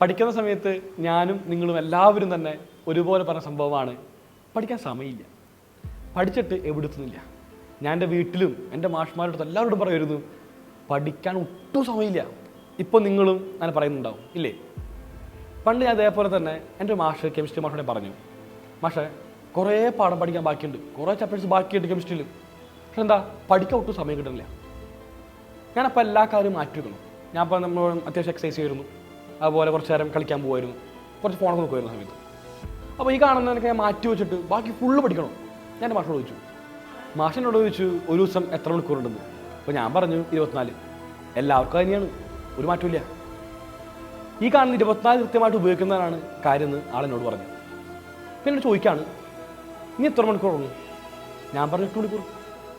പഠിക്കുന്ന സമയത്ത് ഞാനും നിങ്ങളും എല്ലാവരും തന്നെ ഒരുപോലെ പറഞ്ഞ സംഭവമാണ്, പഠിക്കാൻ സമയമില്ല, പഠിച്ചിട്ട് എവിടെത്തുന്നില്ല. ഞാൻ എൻ്റെ വീട്ടിലും എൻ്റെ മാഷ്മാരോടും എല്ലാവരോടും പറയുമായിരുന്നു, പഠിക്കാൻ ഒട്ടും സമയമില്ല. ഇപ്പോൾ നിങ്ങളും അങ്ങനെ പറയുന്നുണ്ടാവും ഇല്ലേ? പണ്ട് ഞാൻ അതേപോലെ തന്നെ എൻ്റെ മാഷ് കെമിസ്ട്രി മാഷോടെ പറഞ്ഞു, മാഷേ കുറേ പാഠം പഠിക്കാൻ ബാക്കിയുണ്ട്, കുറേ ചാപ്റ്റേഴ്സ് ബാക്കിയുണ്ട് കെമിസ്ട്രിയിൽ, പക്ഷെ എന്താ പഠിക്കാൻ ഒട്ടും സമയം കിട്ടുന്നില്ല. ഞാനപ്പോൾ എല്ലാ കാര്യവും മാറ്റി വെക്കണം. ഞാനിപ്പോൾ നമ്മൾ അത്യാവശ്യം എക്സസൈസ് ചെയ്യുമായിരുന്നു, അതുപോലെ കുറച്ച് നേരം കളിക്കാൻ പോകുമായിരുന്നു, കുറച്ച് ഫോണൊക്കെ നോക്കുമായിരുന്നു സമയത്ത്. അപ്പോൾ ഈ കാണുന്നതിനൊക്കെ ഞാൻ മാറ്റി വെച്ചിട്ട് ബാക്കി ഫുള്ള് പഠിക്കണം. ഞാൻ എൻ്റെ മാഷിനോട് ചോദിച്ചു, മാഷിനോട് ചോദിച്ചു ഒരു ദിവസം എത്ര മണിക്കൂറുണ്ടെന്ന്. അപ്പോൾ ഞാൻ പറഞ്ഞു 24. എല്ലാവർക്കും തന്നെയാണ്, ഒരു മാറ്റമില്ല. ഈ കാണുന്ന 24 കൃത്യമായിട്ട് ഉപയോഗിക്കുന്നതാണ് കാര്യം എന്ന് ആളെന്നോട് പറഞ്ഞു. പിന്നെ ചോദിക്കുകയാണ്, നീ എത്ര മണിക്കൂർ ഉറങ്ങും? ഞാൻ പറഞ്ഞു 8 മണിക്കൂർ.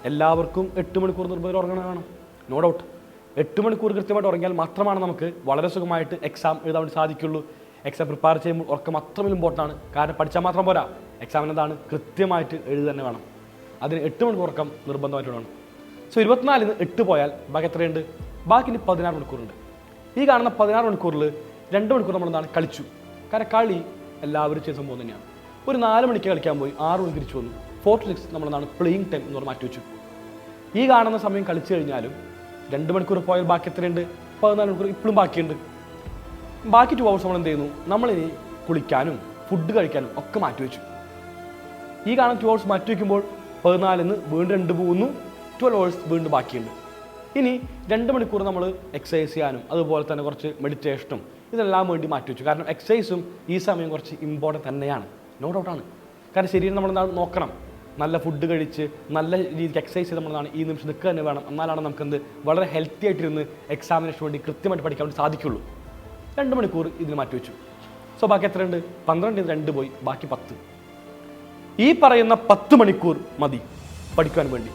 എല്ലാവർക്കും 8 മണിക്കൂർ നിർബന്ധം ഉറങ്ങണം വേണം, നോ ഡൗട്ട്. 8 മണിക്കൂർ കൃത്യമായിട്ട് ഉറങ്ങിയാൽ മാത്രമാണ് നമുക്ക് വളരെ സുഖമായിട്ട് എക്സാം എഴുതാൻ വേണ്ടി സാധിക്കുള്ളൂ. എക്സാം പ്രിപ്പയർ ചെയ്യുമ്പോൾ ഉറക്കം അത്രയും ഇമ്പോർട്ടൻ്റ് ആണ്. കാരണം പഠിച്ചാൽ മാത്രം പോരാ, എക്സാമിന് എന്താണ് കൃത്യമായിട്ട് എഴുതി തന്നെ വേണം. അതിന് 8 മണിക്കൂർ ഉറക്കം നിർബന്ധമായിട്ട് വേണം. സോ 24-ന് 8 പോയാൽ ബാക്കി എത്രയുണ്ട്? ബാക്കി ഇനി 16 മണിക്കൂറുണ്ട്. ഈ കാണുന്ന 16 മണിക്കൂറിൽ 2 മണിക്കൂർ നമ്മളെന്താണ് കളിച്ചു. കാരണം കളി എല്ലാവരും ചെയ്യുന്ന സംഭവം തന്നെയാണ്. ഒരു 4 മണിക്ക് കളിക്കാൻ പോയി 6 മണിക്ക് തിരിച്ചു വന്നു. 4 to 6 നമ്മളെന്താണ് പ്ലേയിങ് ടൈം എന്ന് പറഞ്ഞ് മാറ്റി വെച്ചു. ഈ കാണുന്ന സമയം കളിച്ചു കഴിഞ്ഞാലും 2 മണിക്കൂർ പോയാൽ ബാക്കി എത്രയുണ്ട്? 14 മണിക്കൂർ ഇപ്പോഴും ബാക്കിയുണ്ട്. ബാക്കി 2 hours നമ്മൾ എന്ത് ചെയ്യുന്നു? നമ്മളിനി കുളിക്കാനും ഫുഡ് കഴിക്കാനും ഒക്കെ മാറ്റി വെച്ചു. ഈ കാണുന്ന 2 hours മാറ്റി വയ്ക്കുമ്പോൾ 14-ന് വീണ്ടും 2 പോകുന്നു, 12 hours വീണ്ടും ബാക്കിയുണ്ട്. ഇനി 2 മണിക്കൂർ നമ്മൾ എക്സസൈസ് ചെയ്യാനും അതുപോലെ തന്നെ കുറച്ച് മെഡിറ്റേഷനും ഇതെല്ലാം വേണ്ടി മാറ്റി വെച്ചു. കാരണം എക്സസൈസും ഈ സമയം കുറച്ച് ഇമ്പോർട്ടൻ്റ് തന്നെയാണ്, നോ ഡൗട്ടാണ്. കാരണം ശരീരം നമ്മൾ നോക്കണം, നല്ല ഫുഡ് കഴിച്ച് നല്ല രീതിക്ക് എക്സസൈസ് ചെയ്ത് നമ്മളാണ് ഈ നിമിഷം നിൽക്കുക തന്നെ വേണം. എന്നാലാണ് നമുക്കെന്ത് വളരെ ഹെൽത്തി ആയിട്ടിരുന്ന് എക്സാമിനേഷന് വേണ്ടി കൃത്യമായിട്ട് പഠിക്കാൻ വേണ്ടി സാധിക്കുള്ളൂ. 2 മണിക്കൂർ ഇതിന് മാറ്റി വെച്ചു. സോ ബാക്കി എത്രയുണ്ട്? 12-ന് 2 പോയി, ബാക്കി 10. ഈ പറയുന്ന 10 മണിക്കൂർ മതി പഠിക്കാൻ വേണ്ടി.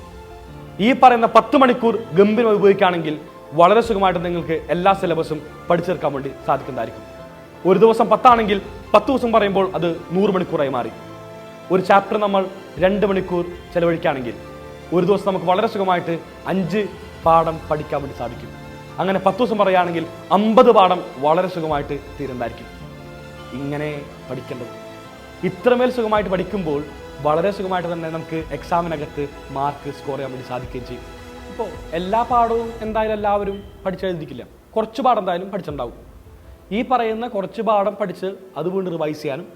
ഈ പറയുന്ന 10 മണിക്കൂർ ഗംഭീരമായി ഉപയോഗിക്കുകയാണെങ്കിൽ വളരെ സുഖമായിട്ട് നിങ്ങൾക്ക് എല്ലാ സിലബസും പഠിച്ചെടുക്കാൻ വേണ്ടി സാധിക്കുന്നതായിരിക്കും. ഒരു ദിവസം 10 ആണെങ്കിൽ 10 ദിവസം പറയുമ്പോൾ അത് 100 മണിക്കൂറായി മാറി. ഒരു ചാപ്റ്റർ നമ്മൾ 2 മണിക്കൂർ ചിലവഴിക്കുകയാണെങ്കിൽ ഒരു ദിവസം നമുക്ക് വളരെ സുഖമായിട്ട് 5 പാഠം പഠിക്കാൻ വേണ്ടി സാധിക്കും. അങ്ങനെ 10 ദിവസം പറയുകയാണെങ്കിൽ 50 പാഠം വളരെ സുഖമായിട്ട് തീരുന്നതായിരിക്കും. ഇങ്ങനെ പഠിക്കേണ്ടത്. ഇത്രമേൽ സുഖമായിട്ട് പഠിക്കുമ്പോൾ വളരെ സുഖമായിട്ട് തന്നെ നമുക്ക് എക്സാമിനകത്ത് മാർക്ക് സ്കോർ ചെയ്യാൻ വേണ്ടി സാധിക്കുകയും ചെയ്യും. ഇപ്പോൾ എല്ലാ പാഠവും എന്തായാലും എല്ലാവരും പഠിച്ചെഴുതിക്കില്ല, കുറച്ച് പാഠം എന്തായാലും പഠിച്ചിട്ടുണ്ടാവും. ഈ പറയുന്ന കുറച്ച് പാഠം പഠിച്ച് അത് വീണ്ടും റിവൈസ് ചെയ്യാനും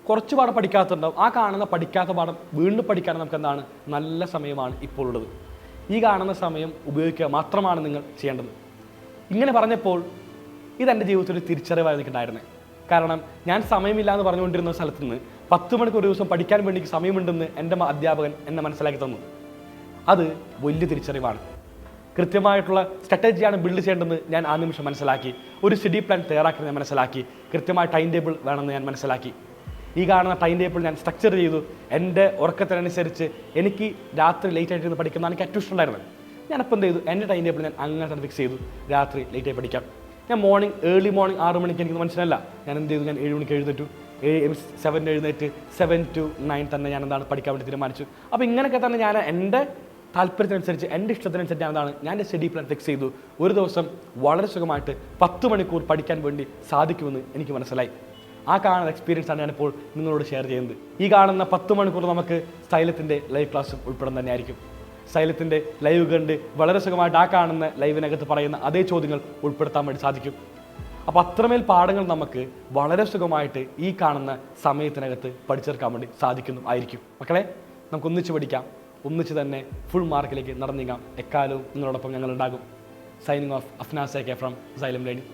കുറച്ച് പാഠം പഠിക്കാത്തുണ്ടാവും. ആ കാണുന്ന പഠിക്കാത്ത പാഠം വീണ്ടും പഠിക്കാനും നമുക്ക് എന്താണ് നല്ല സമയമാണ് ഇപ്പോൾ ഉള്ളത്. ഈ കാണുന്ന സമയം ഉപയോഗിക്കുക മാത്രമാണ് നിങ്ങൾ ചെയ്യേണ്ടത്. ഇങ്ങനെ പറഞ്ഞപ്പോൾ ഇതെൻ്റെ ജീവിതത്തിൽ ഒരു തിരിച്ചറിവായി എനിക്കുണ്ടായിരുന്നത്. കാരണം ഞാൻ സമയമില്ല എന്ന് പറഞ്ഞുകൊണ്ടിരുന്ന സ്ഥലത്ത് നിന്ന് 10 മണിക്കൂർ ഒരു ദിവസം പഠിക്കാൻ വേണ്ടി സമയമുണ്ടെന്ന് എൻ്റെ അധ്യാപകൻ എന്നെ മനസ്സിലാക്കി തന്നു. അത് വലിയ തിരിച്ചറിവാണ്. കൃത്യമായിട്ടുള്ള സ്ട്രാറ്റജിയാണ് ബിൽഡ് ചെയ്യേണ്ടതെന്ന് ഞാൻ ആ നിമിഷം മനസ്സിലാക്കി. ഒരു സ്റ്റഡി പ്ലാൻ തയ്യാറാക്കി ഞാൻ മനസ്സിലാക്കി. കൃത്യമായ ടൈം ടേബിൾ വേണമെന്ന് ഞാൻ മനസ്സിലാക്കി. ഈ കാണുന്ന ടൈം ടേബിൾ ഞാൻ സ്ട്രക്ചർ ചെയ്തു. എൻ്റെ ഉറക്കത്തിനനുസരിച്ച് എനിക്ക് രാത്രി ലേറ്റ് ആയിട്ട് പഠിക്കുന്നതാണ് എനിക്ക് ഏറ്റവും ഇഷ്ടമുണ്ടായിരുന്നത്. ഞാനപ്പോൾ എന്ത് ചെയ്തു? എൻ്റെ ടൈം ടേബിൾ ഞാൻ അങ്ങനെ തന്നെ ഫിക്സ് ചെയ്തു, രാത്രി ലേറ്റായി പഠിക്കാം. ഞാൻ ഏർലി മോർണിംഗ് 6 മണിക്ക് എനിക്ക് മനസ്സിലല്ല. ഞാൻ എന്ത് ചെയ്തു? ഞാൻ 7 മണിക്ക് എഴുന്നേറ്റു. 7 എഴുന്നേറ്റ് 7 to 9 തന്നെ ഞാൻ എന്താണ് പഠിക്കാൻ വേണ്ടി തീരുമാനിച്ചു. അപ്പോൾ ഇങ്ങനെയൊക്കെ തന്നെ ഞാൻ എൻ്റെ താല്പര്യത്തിനനുസരിച്ച് എൻ്റെ ഇഷ്ടത്തിനനുസരിച്ച് ഞാൻ എൻ്റെ സ്റ്റഡി പ്ലാൻ ഫിക്സ് ചെയ്തു. ഒരു ദിവസം വളരെ സുഖമായിട്ട് 10 മണിക്കൂർ പഠിക്കാൻ വേണ്ടി സാധിക്കുമെന്ന് എനിക്ക് മനസ്സിലായി. ആ കാണുന്ന എക്സ്പീരിയൻസ് ആണ് ഞാനിപ്പോൾ നിങ്ങളോട് ഷെയർ ചെയ്യുന്നത്. ഈ കാണുന്ന 10 മണിക്കൂർ നമുക്ക് സൈലത്തിൻ്റെ ലൈവ് ക്ലാസ് ഉൾപ്പെടുന്ന തന്നെയായിരിക്കും. സൈലത്തിൻ്റെ ലൈവ് കണ്ട് വളരെ സുഖമായിട്ട് ആ കാണുന്ന ലൈവിനകത്ത് പറയുന്ന അതേ ചോദ്യങ്ങൾ ഉൾപ്പെടുത്താൻ വേണ്ടി സാധിക്കും. അപ്പോൾ അത്രമേൽ പാഠങ്ങൾ നമുക്ക് വളരെ സുഖമായിട്ട് ഈ കാണുന്ന സമയത്തിനകത്ത് പഠിച്ചെടുക്കാൻ വേണ്ടി സാധിക്കുന്നു ആയിരിക്കും. മക്കളെ, നമുക്ക് ഒന്നിച്ച് പഠിക്കാം, ഒന്നിച്ച് തന്നെ ഫുൾ മാർക്കിലേക്ക് നടന്നീങ്ങാം. എക്കാലവും നിങ്ങളോടൊപ്പം ഞങ്ങളുണ്ടാകും. Signing off Afnas K from Xylem learning.